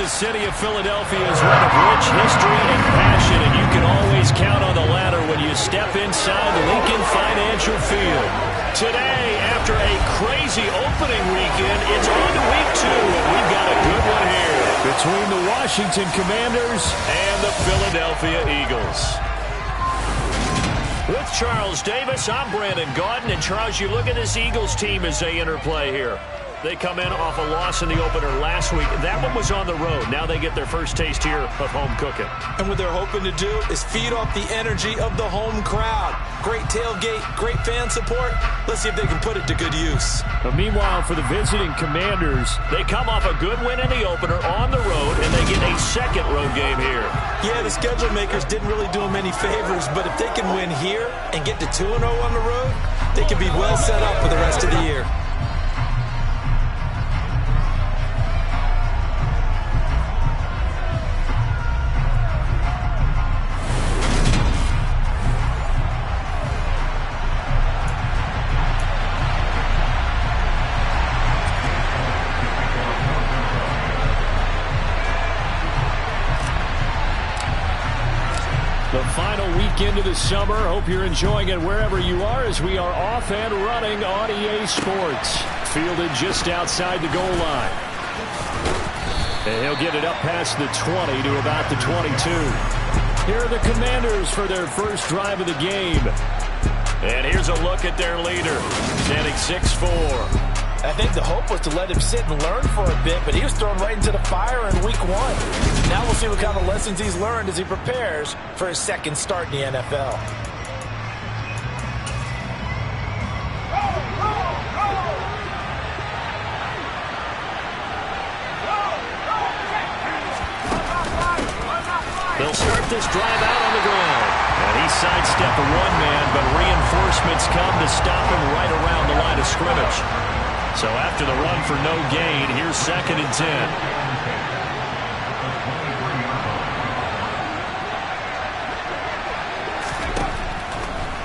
the city of Philadelphia is one of rich history and passion, and you can always count on the latter when you step inside Lincoln Financial Field. Today, after a crazy opening weekend, it's on to week 2, and we've got a good one here between the Washington Commanders and the Philadelphia Eagles. With Charles Davis, I'm Brandon Gaudin, and Charles, you look at this Eagles team as they interplay here. They come in off a loss in the opener last week. That one was on the road. Now they get their first taste here of home cooking. And what they're hoping to do is feed off the energy of the home crowd. Great tailgate, great fan support. Let's see if they can put it to good use. But meanwhile, for the visiting Commanders, they come off a good win in the opener on the road, and they get a second road game here. Yeah, the schedule makers didn't really do them any favors, but if they can win here and get to 2-0 on the road, they can be well set up for the rest of the year. The final weekend of the summer. Hope you're enjoying it wherever you are as we are off and running on EA Sports. Fielded just outside the goal line. And he'll get it up past the 20 to about the 22. Here are the Commanders for their first drive of the game. And here's a look at their leader, standing 6'4". I think the hope was to let him sit and learn for a bit, but he was thrown right into the fire in week 1. Now we'll see what kind of lessons he's learned as he prepares for his second start in the NFL. They'll start this drive out on the ground. And he sidestepped one man, but reinforcements come to stop him right around the line of scrimmage. So after the run for no gain, here's 2nd and 10.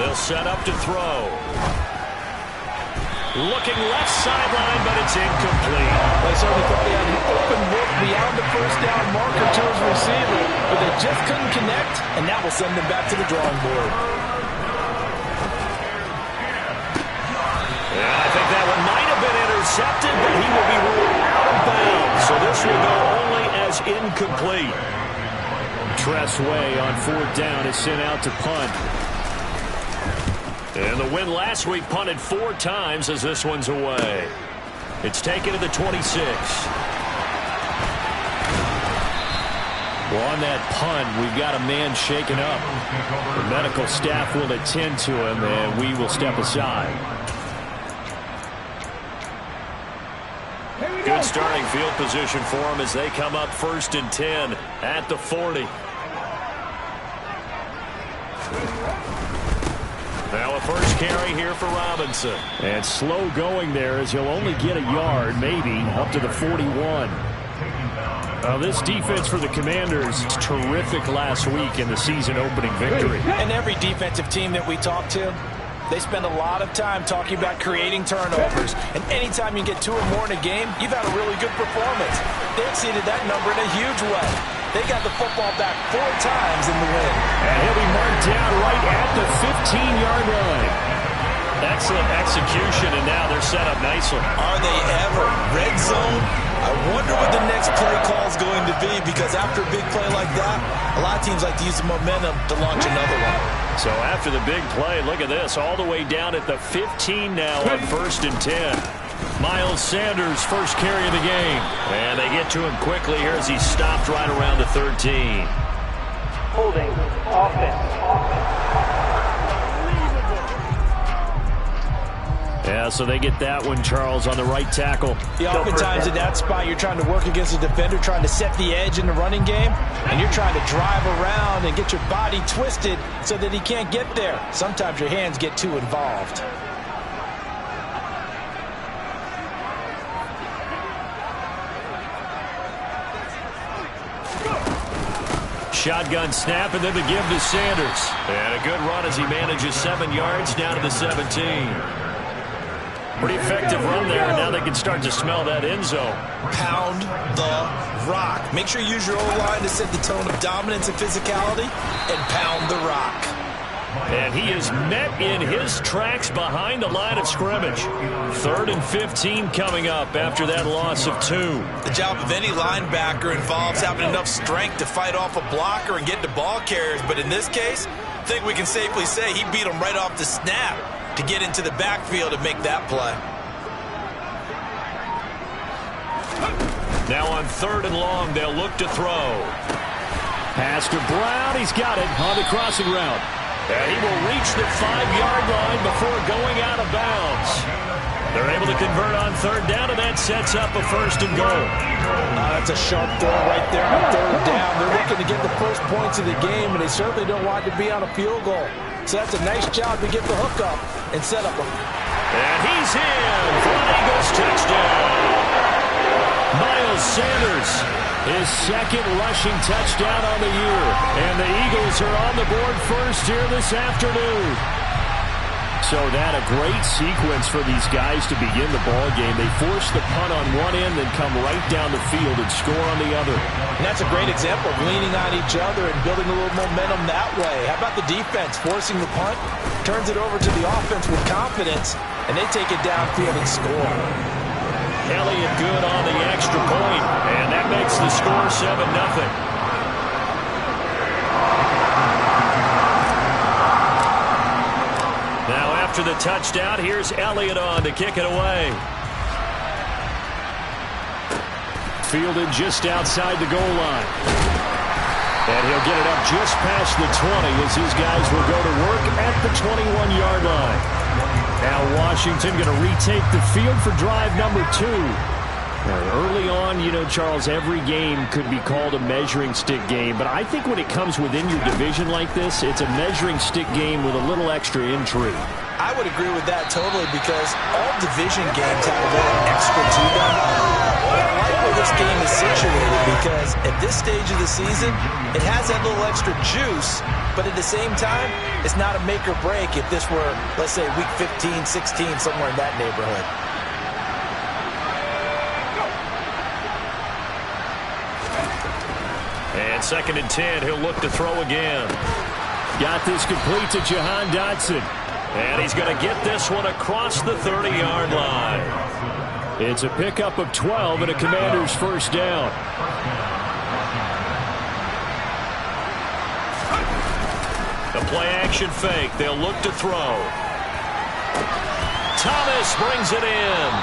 They'll set up to throw. Looking left sideline, but it's incomplete. They certainly thought he had an open look beyond the first down marker to his receiver, but they just couldn't connect, and that will send them back to the drawing board. And I think that one might have been intercepted, but he will be ruled out of bounds. So this will go only as incomplete. Tress Way on 4th down is sent out to punt. And the win last week punted 4 times as this one's away. It's taken to the 26. Well, on that punt, we've got a man shaken up. The medical staff will attend to him, and we will step aside. Good starting field position for them as they come up 1st and 10 at the 40. Now a first carry here for Robinson. And slow going there as he'll only get a yard, maybe, up to the 41. Now this defense for the Commanders is terrific last week in the season-opening victory. And every defensive team that we talk to, they spend a lot of time talking about creating turnovers. And anytime you get 2 or more in a game, you've had a really good performance. They exceeded that number in a huge way. They got the football back 4 times in the win. And he'll be marked down right at the 15-yard line. Excellent execution, and now they're set up nicely. Are they ever? Red zone? I wonder what the next play call is going to be, because after a big play like that, a lot of teams like to use the momentum to launch another one. So after the big play, look at this, all the way down at the 15 now on 1st and 10. Miles Sanders, first carry of the game. And they get to him quickly here as he stopped right around the 13. Holding, offense. Yeah, so they get that one, Charles, on the right tackle. Yeah, oftentimes in that spot, you're trying to work against a defender, trying to set the edge in the running game, and you're trying to drive around and get your body twisted so that he can't get there. Sometimes your hands get too involved. Shotgun snap, and then the give to Sanders. And a good run as he manages 7 yards down to the 17. Pretty effective run there, and now they can start to smell that end zone. Pound the rock. Make sure you use your O-line to set the tone of dominance and physicality, and pound the rock. And he is met in his tracks behind the line of scrimmage. 3rd and 15 coming up after that loss of 2. The job of any linebacker involves having enough strength to fight off a blocker and get to ball carriers. But in this case, I think we can safely say he beat him right off the snap to get into the backfield and make that play. Now on 3rd and long, they'll look to throw. Pass to Brown. He's got it on the crossing route. And he will reach the 5-yard line before going out of bounds. They're able to convert on 3rd down, and that sets up a 1st and goal. That's a sharp throw right there on 3rd down. They're looking to get the first points of the game, and they certainly don't want to be on a field goal. So that's a nice job to get the hook up and set up them. And he's in for an Eagles touchdown. Miles Sanders, his 2nd rushing touchdown on the year. And the Eagles are on the board first here this afternoon. So that a great sequence for these guys to begin the ball game. They force the punt on one end, then come right down the field and score on the other. And that's a great example of leaning on each other and building a little momentum that way. How about the defense forcing the punt, turns it over to the offense with confidence, and they take it downfield and score. Elliott good on the extra point, and that makes the score 7-0. Now after the touchdown, here's Elliott on to kick it away. Fielded just outside the goal line. And he'll get it up just past the 20 as his guys will go to work at the 21-yard line. Now Washington going to retake the field for drive number 2. Early on, you know, Charles, every game could be called a measuring stick game. But I think when it comes within your division like this, it's a measuring stick game with a little extra intrigue. I would agree with that totally because all division games have a little extra to them. But I like where this game is situated because at this stage of the season, it has that little extra juice. But at the same time, it's not a make or break if this were, let's say, week 15, 16, somewhere in that neighborhood. And 2nd and 10, he'll look to throw again. Got this complete to Jahan Dotson. And he's going to get this one across the 30-yard line. It's a pickup of 12 and a Commander's 1st down. The play-action fake. They'll look to throw. Thomas brings it in.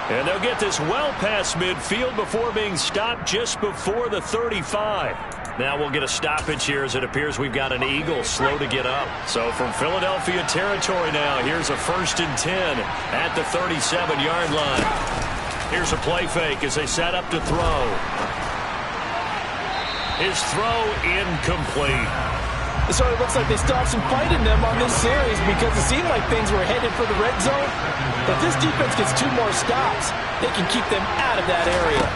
And they'll get this well past midfield before being stopped just before the 35. Now we'll get a stoppage here as it appears we've got an Eagle slow to get up. So from Philadelphia territory now, here's a 1st and 10 at the 37-yard line. Here's a play fake as they set up to throw. His throw incomplete. It sort of looks like they still have some fight in them on this series because it seemed like things were headed for the red zone. If this defense gets 2 more stops, they can keep them out of that area.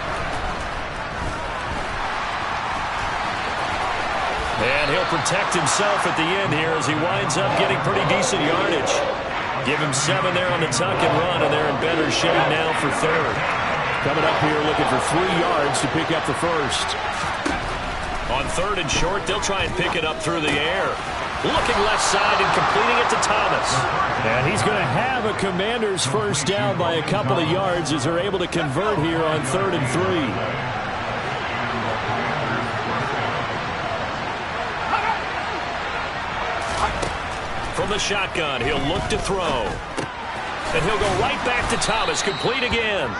And he'll protect himself at the end here as he winds up getting pretty decent yardage. Give him 7 there on the tuck and run, and they're in better shape now for 3rd. Coming up here looking for 3 yards to pick up the 1st. On 3rd and short, they'll try and pick it up through the air. Looking left side and completing it to Thomas. And he's going to have a Commander's 1st down by a couple of yards as they're able to convert here on 3rd and 3. From the shotgun, he'll look to throw. And he'll go right back to Thomas, complete again.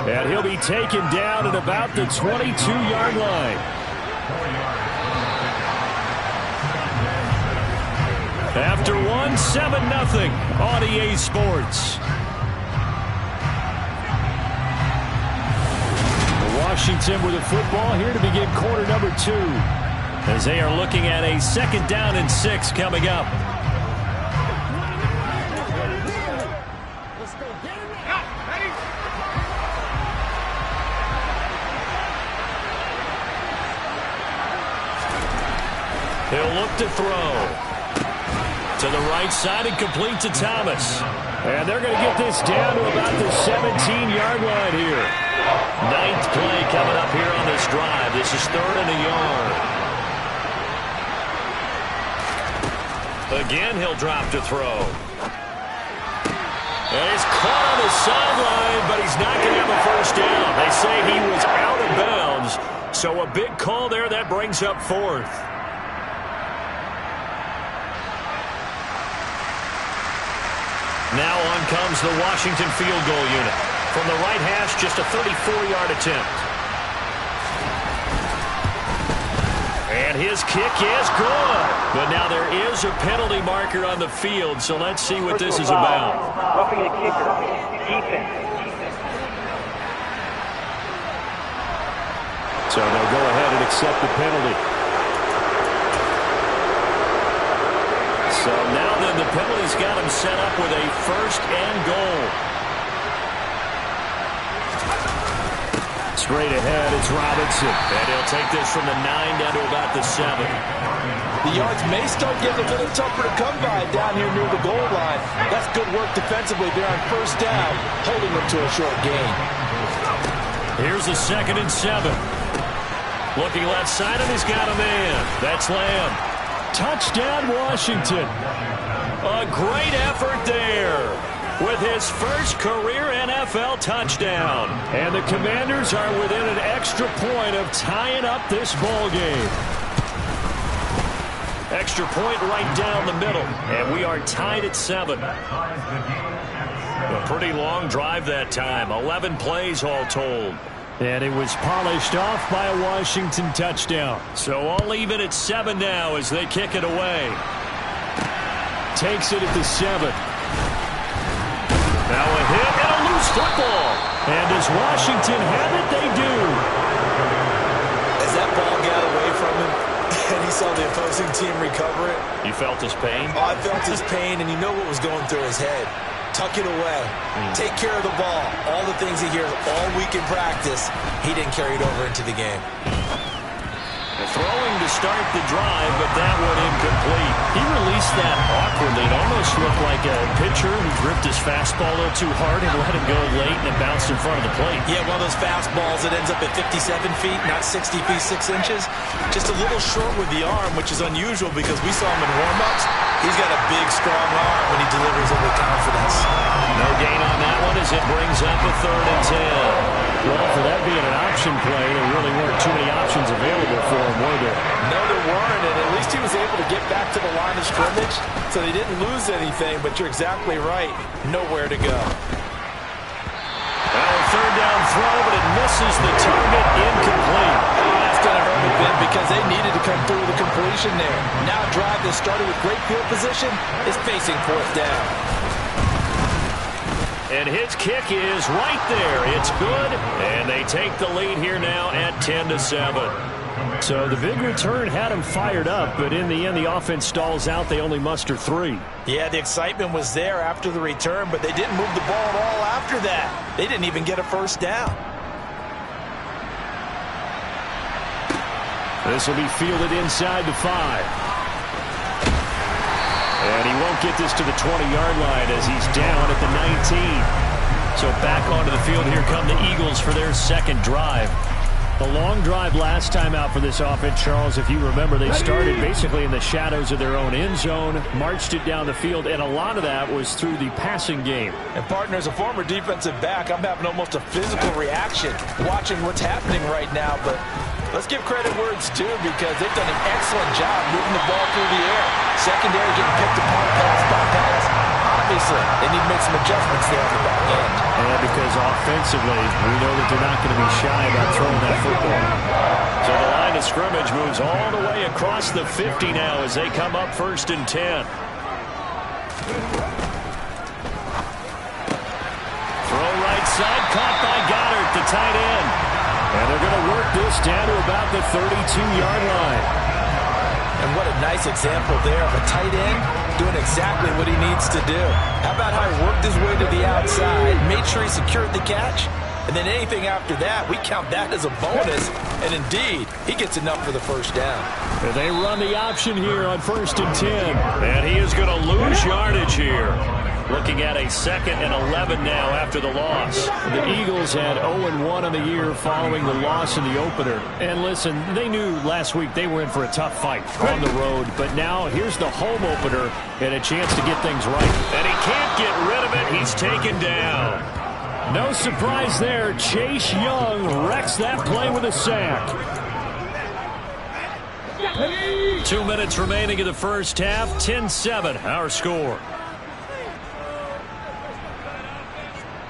And he'll be taken down at about the 22-yard line. After 7-0 on EA Sports. Washington with the football here to begin quarter number 2. As they are looking at a 2nd down and 6 coming up. He'll look to throw. To the right side and complete to Thomas. And they're going to get this down to about the 17-yard line here. Ninth play coming up here on this drive. This is 3rd and a yard. Again, he'll drop to throw. And he's caught on the sideline, but he's not going to have a first down. They say he was out of bounds. So a big call there. That brings up 4th. Now on comes the Washington field goal unit. From the right hash, just a 34-yard attempt. And his kick is good. But now there is a penalty marker on the field, so let's see what this is about. Roughing the kicker. Defense. So they'll go ahead and accept the penalty. So now then the penalty's got him set up with a 1st and goal. Straight ahead, it's Robinson. And he'll take this from the 9 down to about the 7. The yards may start getting a little tougher to come by down here near the goal line. That's good work defensively there on 1st down, holding them to a short gain. Here's the 2nd and 7. Looking left side, and he's got a man. That's Lamb. Touchdown, Washington. A great effort there with his first career NFL touchdown. And the Commanders are within an extra point of tying up this ball game. Extra point right down the middle, and we are tied at 7. A pretty long drive that time. 11 plays all told. And it was polished off by a Washington touchdown. So all even at 7 now as they kick it away. Takes it at the 7. Now a hit and a loose football. And does Washington have it? They do. As that ball got away from him, and he saw the opposing team recover it. You felt his pain? Oh, I felt his pain, and you know what was going through his head. Tuck it away. Take care of the ball. All the things he hears all week in practice, he didn't carry it over into the game. Throwing to start the drive, but that one incomplete. He released that awkwardly. It almost looked like a pitcher who gripped his fastball a little too hard and let it go late, and it bounced in front of the plate. Yeah, one of those fastballs that ends up at 57 feet, not 60 feet, 6 inches. Just a little short with the arm, which is unusual because we saw him in warm-ups. He's got a big, strong arm when he delivers it with confidence. No gain on that one as it brings up a 3rd and 10. Well, for that being an option play, there really weren't too many options available for him, were there? No, there weren't, and at least he was able to get back to the line of scrimmage, so they didn't lose anything, but you're exactly right. Nowhere to go. Well, 3rd down throw, but it misses the target, incomplete. That's going to hurt a bit because they needed to come through with a completion there. Now a drive that started with great field position is facing 4th down. And his kick is right there. It's good, and they take the lead here now at 10-7. So the big return had him fired up, but in the end, the offense stalls out. They only muster 3. Yeah, the excitement was there after the return, but they didn't move the ball at all after that. They didn't even get a 1st down. This will be fielded inside the 5. And he won't get this to the 20-yard line as he's down at the 19. So back onto the field, here come the Eagles for their 2nd drive. The long drive last time out for this offense, Charles, if you remember, they started basically in the shadows of their own end zone, marched it down the field, and a lot of that was through the passing game. And, partner, as a former defensive back, I'm having almost a physical reaction watching what's happening right now, but let's give credit where it's due because they've done an excellent job moving the ball through the air. Secondary getting picked apart pass by pass. Obviously, they need to make some adjustments there on the back end. And because offensively, we know that they're not going to be shy about throwing that football. So the line of scrimmage moves all the way across the 50 now as they come up 1st and 10. Throw right side, caught by Goddard, the tight end. And they're going to work this down to about the 32-yard line. And what a nice example there of a tight end doing exactly what he needs to do. How about how he worked his way to the outside, made sure he secured the catch, and then anything after that, we count that as a bonus. And indeed, he gets enough for the 1st down. And they run the option here on 1st and 10. And he is going to lose yardage here. Looking at a 2nd and 11 now after the loss. The Eagles had 0-1 on the year following the loss in the opener. And listen, they knew last week they were in for a tough fight on the road. But now here's the home opener and a chance to get things right. And he can't get rid of it. He's taken down. No surprise there. Chase Young wrecks that play with a sack. 2 minutes remaining in the first half. 10-7 our score.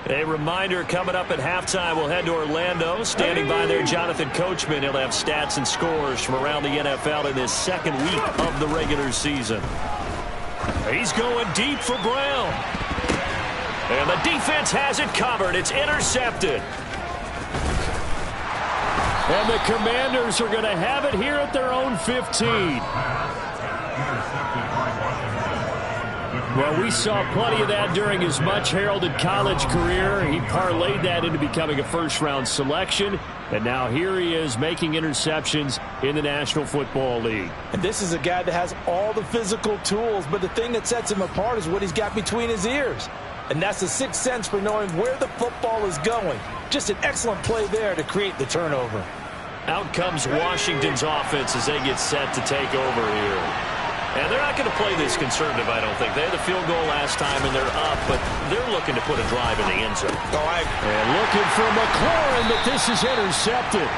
A reminder, coming up at halftime, we'll head to Orlando. Standing by there, Jonathan Coachman. He'll have stats and scores from around the NFL in this second week of the regular season. He's going deep for Brown. And the defense has it covered. It's intercepted. And the Commanders are going to have it here at their own 15. Well, we saw plenty of that during his much-heralded college career. He parlayed that into becoming a first-round selection. And now here he is making interceptions in the National Football League. And this is a guy that has all the physical tools, but the thing that sets him apart is what he's got between his ears. And that's the sixth sense for knowing where the football is going. Just an excellent play there to create the turnover. Out comes Washington's offense as they get set to take over here. And they're not going to play this conservative, I don't think. They had the field goal last time, and they're up, but they're looking to put a drive in the end zone. And looking for McLaurin, but this is intercepted.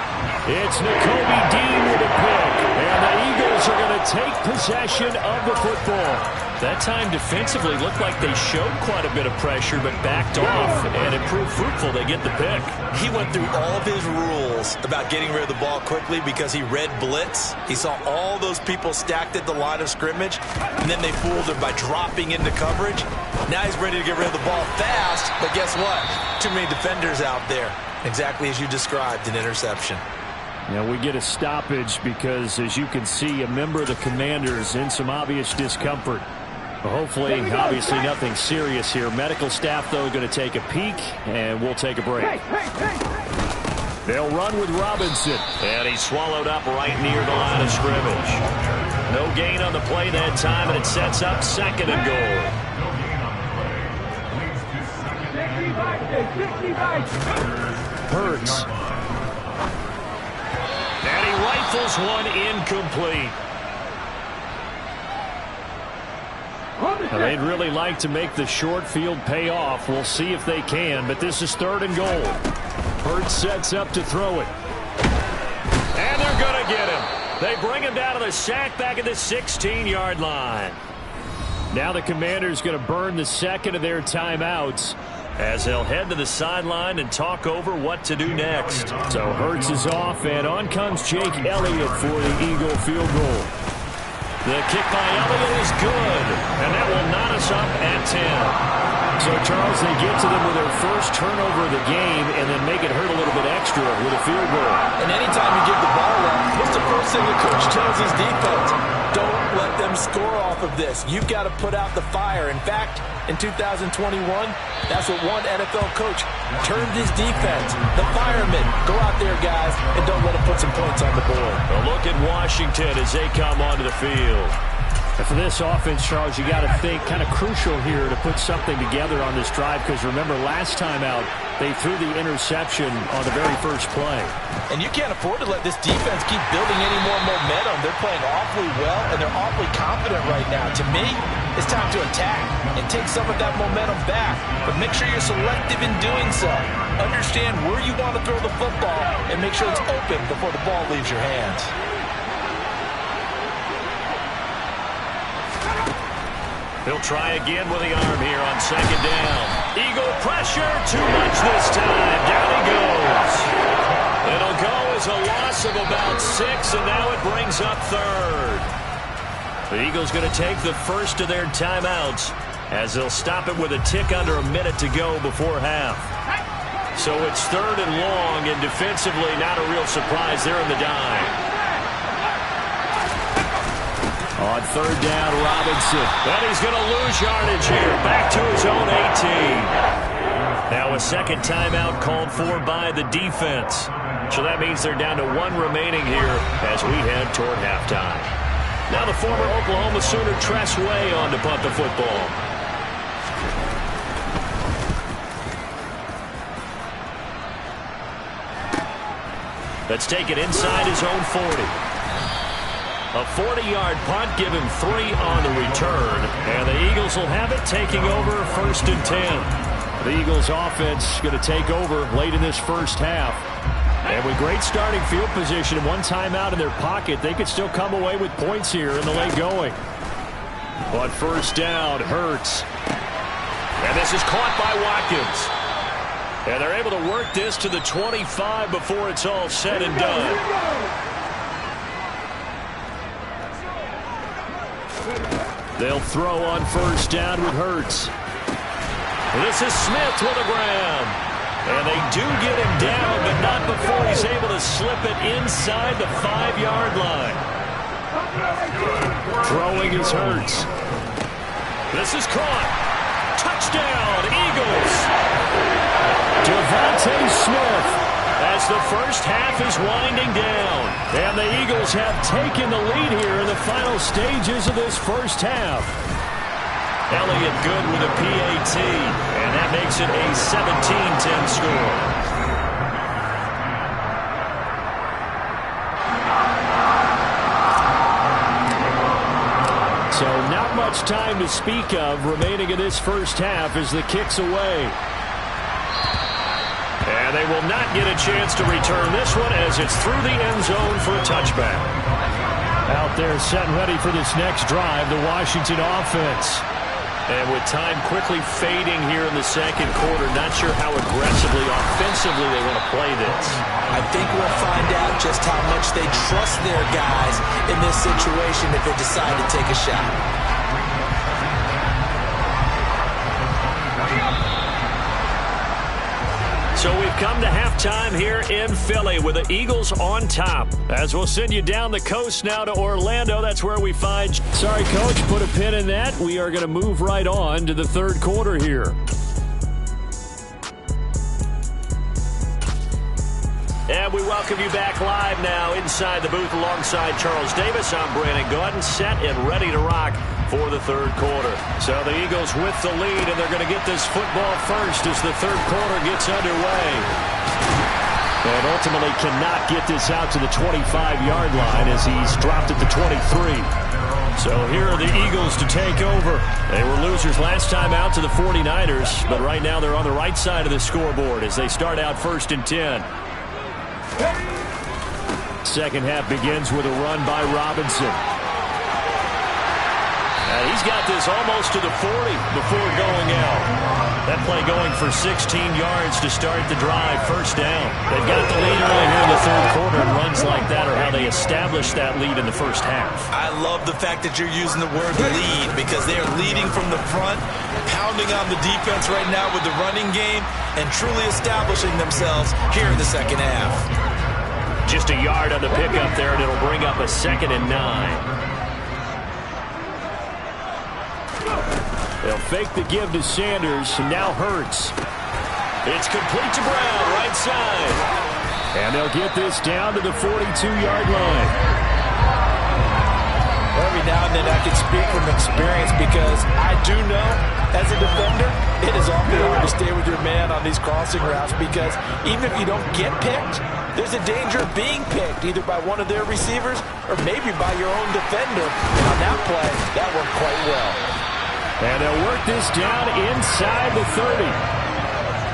It's Nakobe Dean with a pick, and the Eagles are going to take possession of the football. That time defensively looked like they showed quite a bit of pressure, but backed off and it proved fruitful. They get the pick. He went through all of his rules about getting rid of the ball quickly because he read blitz. He saw all those people stacked at the line of scrimmage, and then they fooled him by dropping into coverage. Now he's ready to get rid of the ball fast, but guess what? Too many defenders out there. Exactly as you described, an interception. Now we get a stoppage because, as you can see, a member of the Commanders in some obvious discomfort. Hopefully, obviously nothing serious here. Medical staff, though, going to take a peek, and we'll take a break. They'll run with Robinson. And he's swallowed up right near the line of scrimmage. No gain on the play that time, and it sets up 2nd and goal. Hurts. And he rifles one incomplete. Now, they'd really like to make the short field pay off. We'll see if they can, but this is 3rd and goal. Hurts sets up to throw it. And they're going to get him. They bring him down to the sack back at the 16-yard line. Now the Commanders going to burn the 2nd of their timeouts as they'll head to the sideline and talk over what to do next. So Hurts is off, and on comes Jake Elliott for the Eagle field goal. The kick by Elliott is good, and that will knot us up at 10. So, Charles, they get to them with their first turnover of the game and then make it hurt a little bit extra with a field goal. And anytime you give the ball up, what's the first thing the coach tells his defense? Don't let them score off of this. You've got to put out the fire. In fact, in 2021, that's what one NFL coach termed his defense. The firemen. Go out there, guys, and don't let them put some points on the board. A look at Washington as they come onto the field. And for this offense, Charles, you got to think kind of crucial here to put something together on this drive, because remember, last time out, they threw the interception on the very first play. And you can't afford to let this defense keep building any more momentum. They're playing awfully well, and they're awfully confident right now. To me, it's time to attack and take some of that momentum back. But make sure you're selective in doing so. Understand where you want to throw the football and make sure it's open before the ball leaves your hands. He'll try again with the arm here on 2nd down. Eagle pressure, too much this time. Down he goes. It'll go as a loss of about 6, and now it brings up 3rd. The Eagles going to take the first of their timeouts as they'll stop it with a tick under a minute to go before half. So it's 3rd and long, and defensively not a real surprise. They're in the dime. On 3rd down, Robinson. But he's going to lose yardage here. Back to his own 18. Now a 2nd timeout called for by the defense. So that means they're down to 1 remaining here as we head toward halftime. Now the former Oklahoma Sooner Tress Way on to punt the football. Let's take it inside his own 40. A 40-yard punt, give him 3 on the return. And the Eagles will have it, taking over 1st and 10. The Eagles offense going to take over late in this first half. And with great starting field position and 1 timeout in their pocket, they could still come away with points here in the late going. But first down, Hurts. And this is caught by Watkins. And they're able to work this to the 25 before it's all said and done. They'll throw on first down with Hurts. This is Smith to the ground. And they do get him down, but not before he's able to slip it inside the 5-yard line. Throwing is Hurts. This is caught. Touchdown, Eagles. Devontae Smith as the first half is winding down. And the Eagles have taken the lead here in the final stages of this first half. Elliott good with a PAT, and that makes it a 17-10 score. So not much time to speak of remaining in this first half as the kick's away. And they will not get a chance to return this one as it's through the end zone for a touchback. Out there set and ready for this next drive, the Washington offense. And with time quickly fading here in the second quarter, not sure how aggressively, offensively they want to play this. I think we'll find out just how much they trust their guys in this situation if they decide to take a shot. So we've come to halftime here in Philly with the Eagles on top. As we'll send you down the coast now to Orlando. That's where we find... Sorry, Coach, put a pin in that. We are going to move right on to the third quarter here. And we welcome you back live now inside the booth alongside Charles Davis. I'm Brandon Gaudin, set and ready to rock for the third quarter. So the Eagles with the lead, and they're going to get this football first as the third quarter gets underway. And ultimately cannot get this out to the 25-yard line as he's dropped at the 23. So here are the Eagles to take over. They were losers last time out to the 49ers, but right now they're on the right side of the scoreboard as they start out 1st and 10. Second half begins with a run by Robinson. And he's got this almost to the 40 before going out. That play going for 16 yards to start the drive, first down. They've got the lead early here in the third quarter, and runs like that are how they establish that lead in the first half. I love the fact that you're using the word lead because they're leading from the front, pounding on the defense right now with the running game, and truly establishing themselves here in the second half. Just a yard on the pickup there, and it'll bring up a 2nd and 9. They'll fake the give to Sanders, and now Hurts. It's complete to Brown, right side. And they'll get this down to the 42-yard line. Every now and then I can speak from experience because I do know, as a defender, it is awfully hard to stay with your man on these crossing routes because even if you don't get picked, there's a danger of being picked either by one of their receivers or maybe by your own defender. And on that play, that worked quite well. And they'll work this down inside the 30.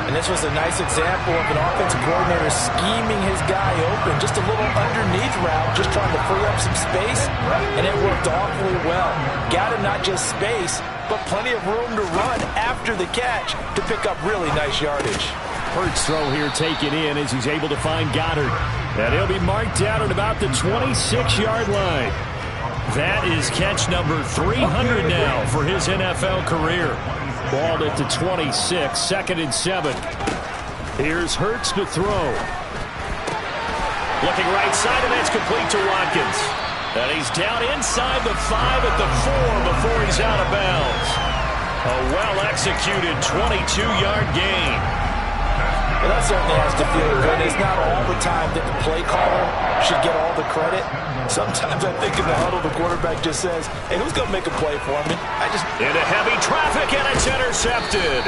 And this was a nice example of an offensive coordinator scheming his guy open. Just a little underneath route, just trying to free up some space. And it worked awfully well. Got him not just space, but plenty of room to run after the catch to pick up really nice yardage. Hurts throw here taken in as he's able to find Goddard. And he'll be marked out at about the 26-yard line. That is catch number 300 now for his NFL career. Balled at the 26, 2nd and 7. Here's Hurts to throw. Looking right side, and that's complete to Watkins. And he's down inside the 5 at the 4 before he's out of bounds. A well-executed 22-yard gain. Well, that certainly has to feel good. It's not all the time that the play caller should get all the credit. Sometimes I think in the huddle, the quarterback just says, hey, who's going to make a play for me? Into heavy traffic, and it's intercepted.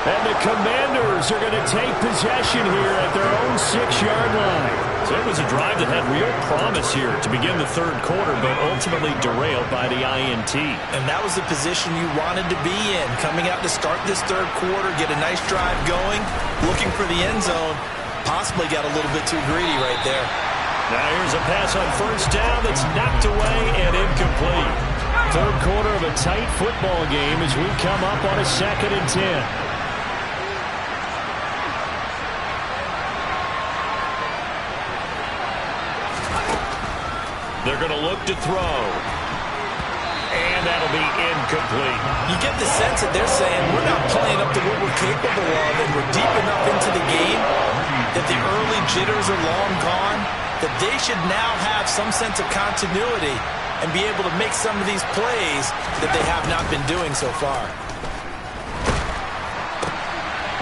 And the Commanders are going to take possession here at their own 6-yard line. So it was a drive that had real promise here to begin the third quarter, but ultimately derailed by the INT. And that was the position you wanted to be in, coming out to start this third quarter, get a nice drive going, looking for the end zone. Possibly got a little bit too greedy right there. Now here's a pass on first down that's knocked away and incomplete. Third quarter of a tight football game as we come up on a 2nd and 10. They're going to look to throw. And that'll be incomplete. You get the sense that they're saying we're not playing up to what we're capable of, and we're deep enough into the game that the early jitters are long gone, that they should now have some sense of continuity and be able to make some of these plays that they have not been doing so far.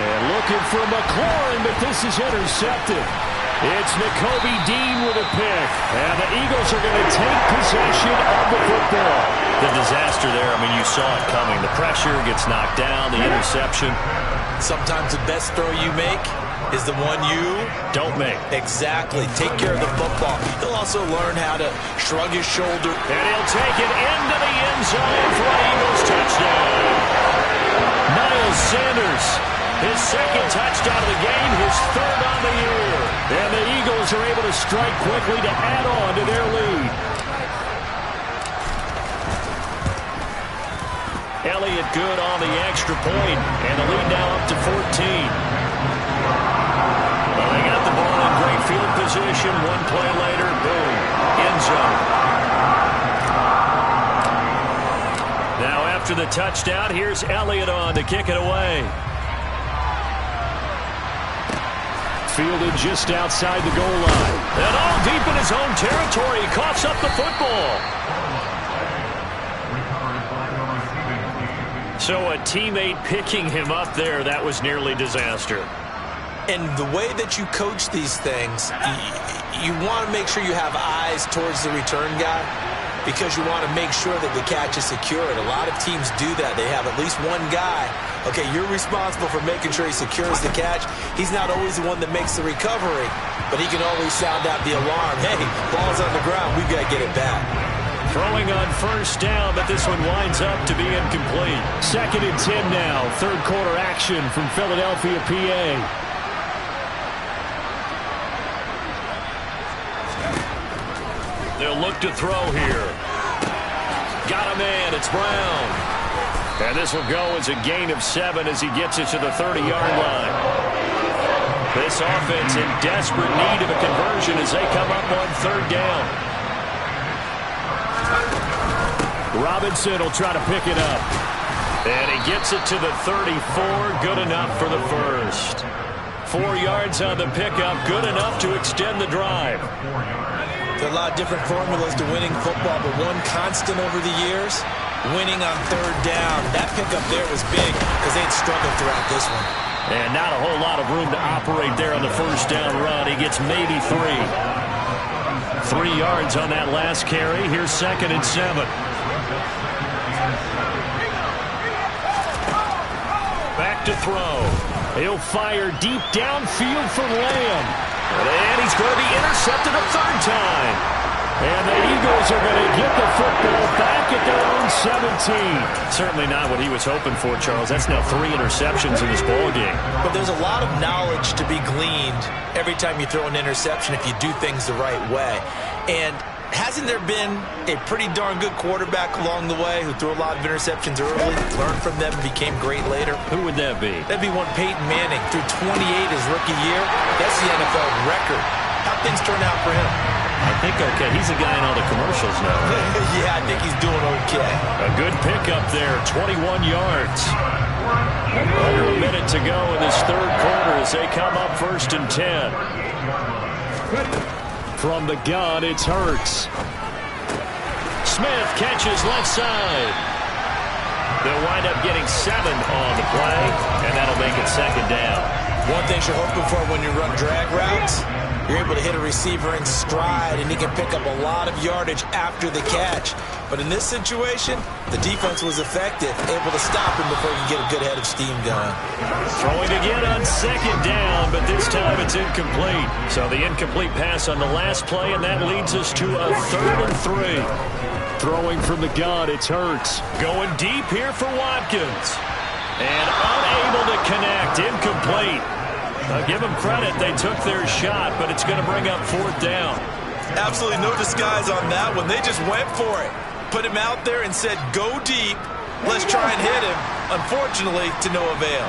And looking for McLaurin, but this is intercepted. It's Nakobe Dean with a pick. And the Eagles are going to take possession of the football. The disaster there, I mean, you saw it coming. The pressure gets knocked down, the interception. Sometimes the best throw you make is the one you don't make. Exactly. Take care of the football. He'll also learn how to shrug his shoulder. And he'll take it into the end zone for an Eagles touchdown. Miles Sanders, his second touchdown of the game, his third on the year. And the Eagles are able to strike quickly to add on to their lead. Elliott good on the extra point, and the lead now up to 14. Well, they got the ball in great field position. One play later, boom, end zone. Now after the touchdown, here's Elliott on to kick it away. Fielded just outside the goal line. And all deep in his own territory. He coughs up the football. So a teammate picking him up there, that was nearly disaster. And the way that you coach these things, you want to make sure you have eyes towards the return guy because you want to make sure that the catch is secured. A lot of teams do that. They have at least one guy. Okay, you're responsible for making sure he secures the catch. He's not always the one that makes the recovery, but he can always sound out the alarm. Hey, ball's on the ground. We've got to get it back. Throwing on first down, but this one winds up to be incomplete. 2nd and 10 now. Third quarter action from Philadelphia, PA. They'll look to throw here. Got a man. It's Brown. And this will go as a gain of 7 as he gets it to the 30-yard line. This offense in desperate need of a conversion as they come up on third down. Robinson will try to pick it up. And he gets it to the 34. Good enough for the first. 4 yards on the pickup. Good enough to extend the drive. There are a lot of different formulas to winning football, but one constant over the years, winning on third down. That pickup there was big because they'd struggled throughout this one. And not a whole lot of room to operate there on the first down run. He gets maybe 3. 3 yards on that last carry. Here's 2nd and 7. Back to throw. He'll fire deep downfield for Lamb. And he's going to be intercepted a third time. And the Eagles are going to get the football back at their own 17. Certainly not what he was hoping for, Charles. That's now 3 interceptions in this ball game. But there's a lot of knowledge to be gleaned every time you throw an interception if you do things the right way. And hasn't there been a pretty darn good quarterback along the way who threw a lot of interceptions early, learned from them, and became great later? Who would that be? That'd be one Peyton Manning. Threw 28 his rookie year. That's the NFL record. How'd things turn out for him? I think okay. He's the guy in all the commercials now, right? Yeah, I think he's doing okay. A good pickup there, 21 yards. Under a minute to go in this third quarter as they come up 1st and 10. From the gun, it's Hurts. Smith catches left side. They'll wind up getting 7 on the play, and that'll make it 2nd down. One thing you're hoping for when you run drag routes, you're able to hit a receiver in stride, and he can pick up a lot of yardage after the catch. But in this situation, the defense was effective, able to stop him before he could get a good head of steam going. Throwing again on 2nd down, but this time it's incomplete. So the incomplete pass on the last play, and that leads us to a 3rd and 3. Throwing from the gun, it's Hurts. Going deep here for Watkins. And unable to connect, incomplete. I'll give them credit, they took their shot, but it's going to bring up 4th down. Absolutely no disguise on that one. They just went for it. Put him out there and said, go deep. Let's try and hit him. Unfortunately, to no avail.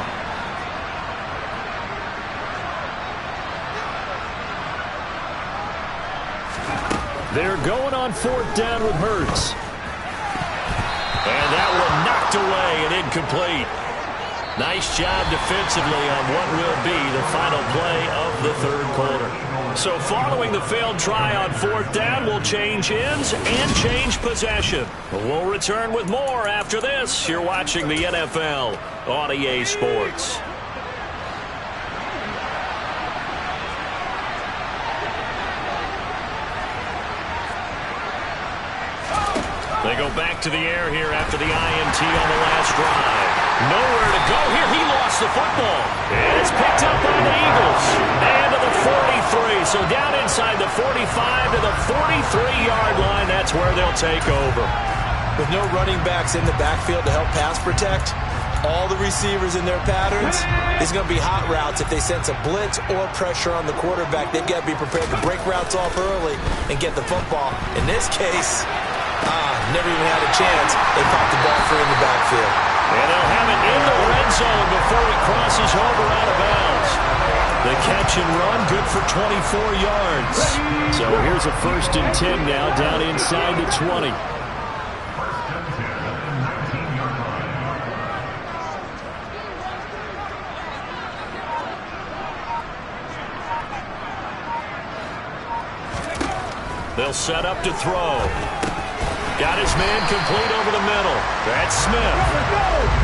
They're going on 4th down with Hurts. And that one knocked away and incomplete. Nice job defensively on what will be the final play of the 3rd quarter. So following the failed try on 4th down, we'll change ends and change possession. We'll return with more after this. You're watching the NFL on EA Sports. They go back to the air here after the INT on the last drive. Nowhere to go here. He lost the football. And it's picked up by the Eagles. And to the 43. So down inside the 45 to the 43-yard line. That's where they'll take over. With no running backs in the backfield to help pass protect, all the receivers in their patterns, it's going to be hot routes if they sense a blitz or pressure on the quarterback. They've got to be prepared to break routes off early and get the football. In this case, never even had a chance. They popped the ball free in the backfield. And they'll have it in the red zone before it crosses over out of bounds. The catch and run, good for 24 yards. So here's a 1st and 10 now, down inside the 20. They'll set up to throw. Got his man complete over the middle. That's Smith.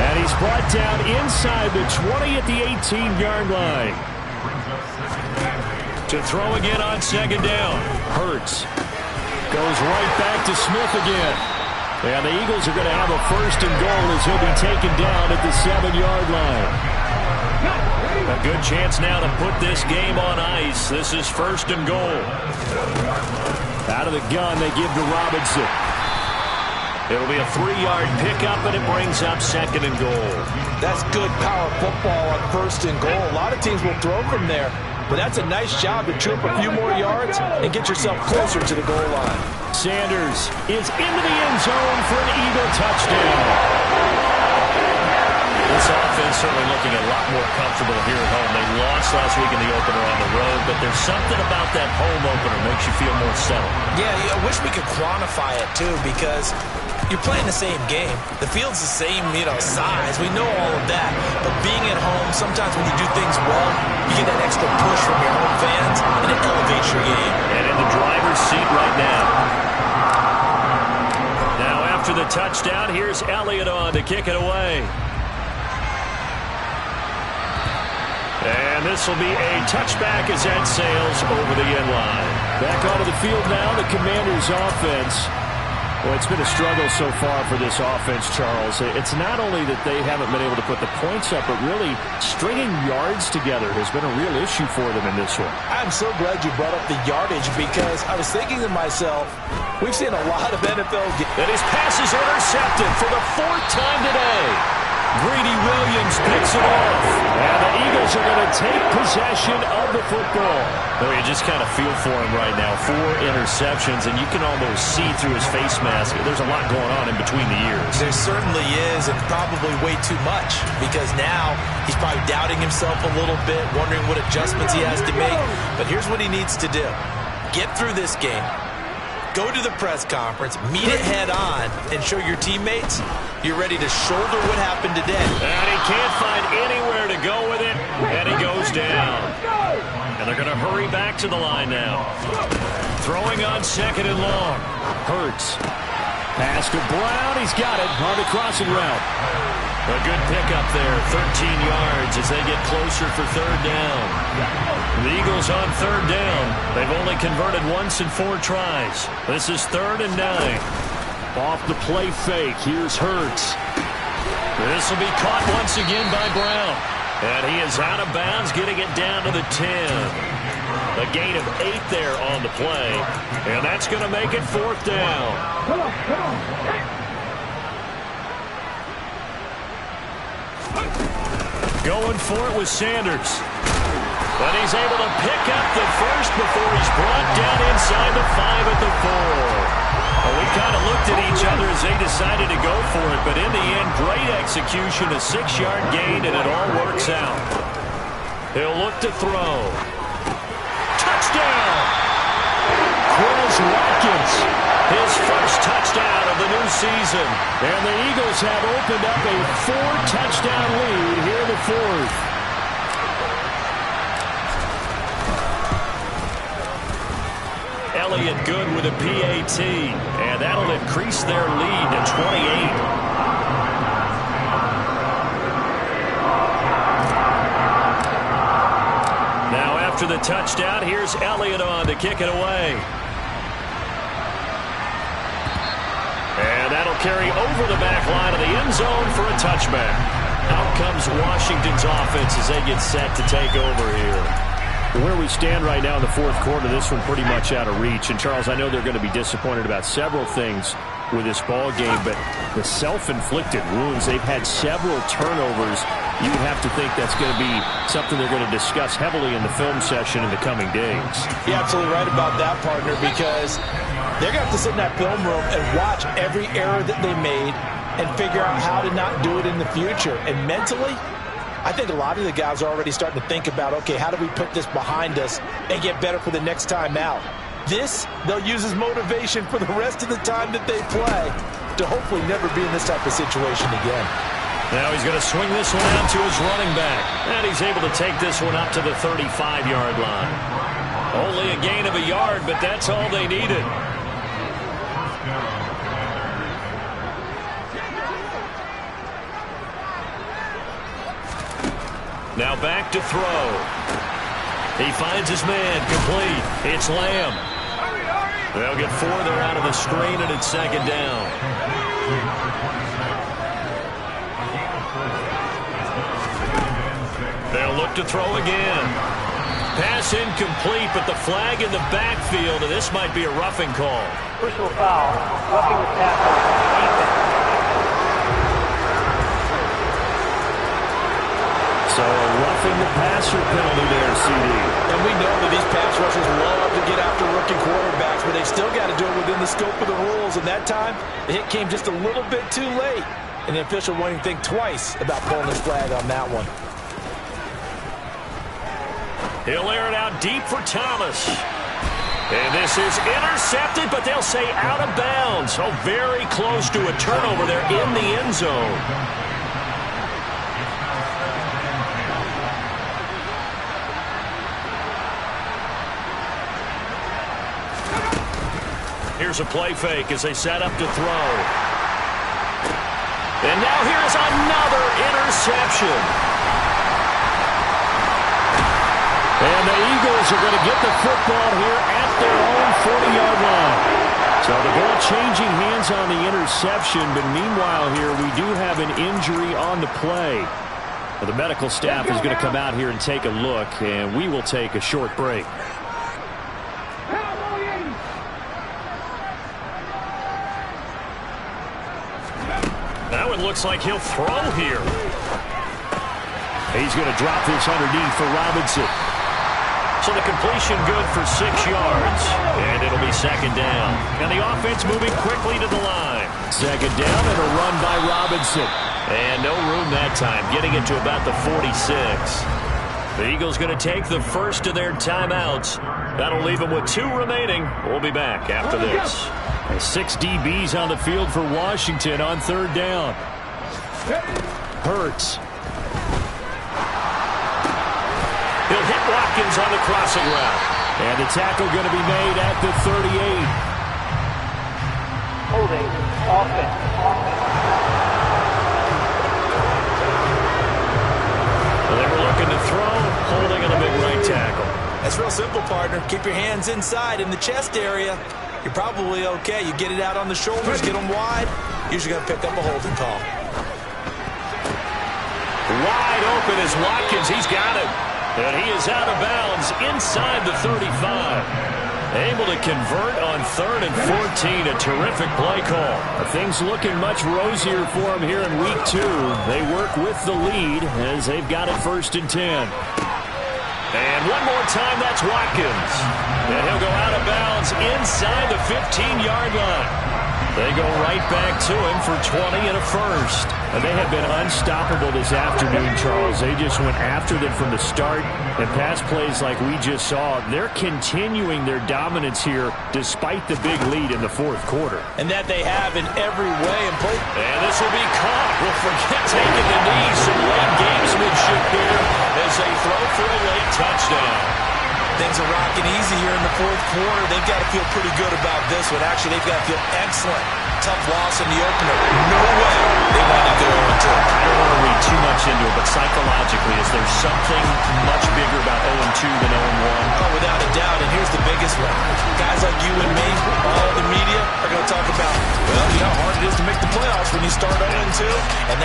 And he's brought down inside the 20 at the 18-yard line. To throw again on 2nd down. Hurts. Goes right back to Smith again. And the Eagles are going to have a 1st and goal as he'll be taken down at the 7-yard line. A good chance now to put this game on ice. This is 1st and goal. Out of the gun, they give to Robinson. It'll be a 3-yard pickup, and it brings up 2nd and goal. That's good power football on 1st and goal. A lot of teams will throw from there, but that's a nice job to trip a few more yards and get yourself closer to the goal line. Sanders is into the end zone for an Eagle touchdown. This offense certainly looking a lot more comfortable here at home. They lost last week in the opener on the road, but there's something about that home opener makes you feel more settled. Yeah, I wish we could quantify it, too, because you're playing the same game. The field's the same, size. We know all of that. But being at home, sometimes when you do things well, you get that extra push from your home fans, and it elevates your game. And in the driver's seat right now. Now after the touchdown, here's Elliott on to kick it away. And this will be a touchback as that sails over the end line. Back onto the field now, the Commanders' offense. Well, it's been a struggle so far for this offense, Charles. It's not only that they haven't been able to put the points up, but really stringing yards together has been a real issue for them in this one. I'm so glad you brought up the yardage because I was thinking to myself, we've seen a lot of NFL games. And his pass is intercepted for the 4th time today. Greedy Williams picks it off. And the Eagles are going to take possession of the football. Oh, you just kind of feel for him right now. 4 interceptions, and you can almost see through his face mask. There's a lot going on in between the ears. There certainly is, and probably way too much, because now he's probably doubting himself a little bit, wondering what adjustments he has to make. But here's what he needs to do. Get through this game. Go to the press conference, meet it head on, and show your teammates you're ready to shoulder what happened today. And he can't find anywhere to go with it, and he goes down. And they're going to hurry back to the line now. Throwing on 2nd and long. Hurts. Pass to Brown. He's got it on the crossing route. A good pickup there, 13 yards as they get closer for 3rd down. The Eagles on 3rd down. They've only converted once in 4 tries. This is 3rd and 9. Off the play fake, here's Hurts. This will be caught once again by Brown. And he is out of bounds, getting it down to the 10. A gain of 8 there on the play. And that's going to make it 4th down. Going for it with Sanders. But he's able to pick up the first before he's brought down inside the 5 at the 4. Well, we kind of looked at each other as they decided to go for it, but in the end, great execution, a 6-yard gain, and it all works out. He'll look to throw. Touchdown! Quez Watkins, his first touchdown of the new season. And the Eagles have opened up a 4-touchdown lead here in the 4th. Elliott good with a PAT, and that'll increase their lead to 28. Now after the touchdown, here's Elliott on to kick it away. And that'll carry over the back line of the end zone for a touchback. Out comes Washington's offense as they get set to take over here. Where we stand right now in the 4th quarter, this one pretty much out of reach. And, Charles, I know they're going to be disappointed about several things with this ball game, but the self-inflicted wounds, they've had several turnovers. You would have to think that's going to be something they're going to discuss heavily in the film session in the coming days. You're absolutely right about that, partner, because they're going to have to sit in that film room and watch every error that they made and figure out how to not do it in the future. And mentally, I think a lot of the guys are already starting to think about, okay, how do we put this behind us and get better for the next time out? This, they'll use as motivation for the rest of the time that they play to hopefully never be in this type of situation again. Now he's going to swing this one out to his running back. And he's able to take this one up to the 35-yard line. Only a gain of a yard, but that's all they needed. Now back to throw. He finds his man, complete. It's Lamb. They'll get 4 there out of the screen, and it's 2nd down. They'll look to throw again. Pass incomplete, but the flag in the backfield, and this might be a roughing call. Personal foul, roughing the tackle, defense. So a roughing the passer penalty there, CD. And we know that these pass rushers love to get after rookie quarterbacks, but they still got to do it within the scope of the rules. And that time, the hit came just a little bit too late. And the official won't even think twice about pulling his flag on that one. He'll air it out deep for Thomas. And this is intercepted, but they'll say out of bounds. Oh, very close to a turnover there in the end zone. Here's a play fake as they set up to throw. And now here's another interception. And the Eagles are going to get the football here at their own 40-yard line. So the ball changing hands on the interception, but meanwhile here we do have an injury on the play. The medical staff is going to come out here and take a look, and we will take a short break. Now it looks like he'll throw here. He's going to drop this underneath for Robinson. So the completion good for 6 yards. And it'll be 2nd down. And the offense moving quickly to the line. 2nd down and a run by Robinson. And no room that time, getting it to about the 46. The Eagles going to take the first of their timeouts. That'll leave them with 2 remaining. We'll be back after this. 6 DBs on the field for Washington on 3rd down. Hurts. He'll hit Watkins on the crossing route. And the tackle going to be made at the 38. Holding, offense. Well, they were looking to throw, holding on the big right tackle. That's real simple, partner. Keep your hands inside in the chest area. You're probably okay. You get it out on the shoulders, get them wide. Usually going to pick up a holding call. Wide open is Watkins. He's got it. And he is out of bounds inside the 35. Able to convert on 3rd and 14. A terrific play call. Things looking much rosier for him here in week 2. They work with the lead as they've got it 1st and 10. And one more time, that's Watkins. And he'll go out of bounds inside the 15-yard line. They go right back to him for 20 and a first. And they have been unstoppable this afternoon, Charles. They just went after them from the start. And pass plays like we just saw, they're continuing their dominance here despite the big lead in the 4th quarter. And that they have in every way. And this will be caught. We'll forget taking the knee. Some late gamesmanship here as they throw for a late touchdown. Things are rocking easy here in the 4th quarter. They've got to feel pretty good about this one. Actually, they've got to feel excellent. Tough loss in the opener. No way they want to go 0-2. I don't want to read too much into it, but psychologically, is there something much bigger about 0-2 than 0-1? Oh, without a doubt. And here's the biggest one. Guys like you and me, all the media, are going to talk about, well, you know how hard it is to make the playoffs when you start 0-2. And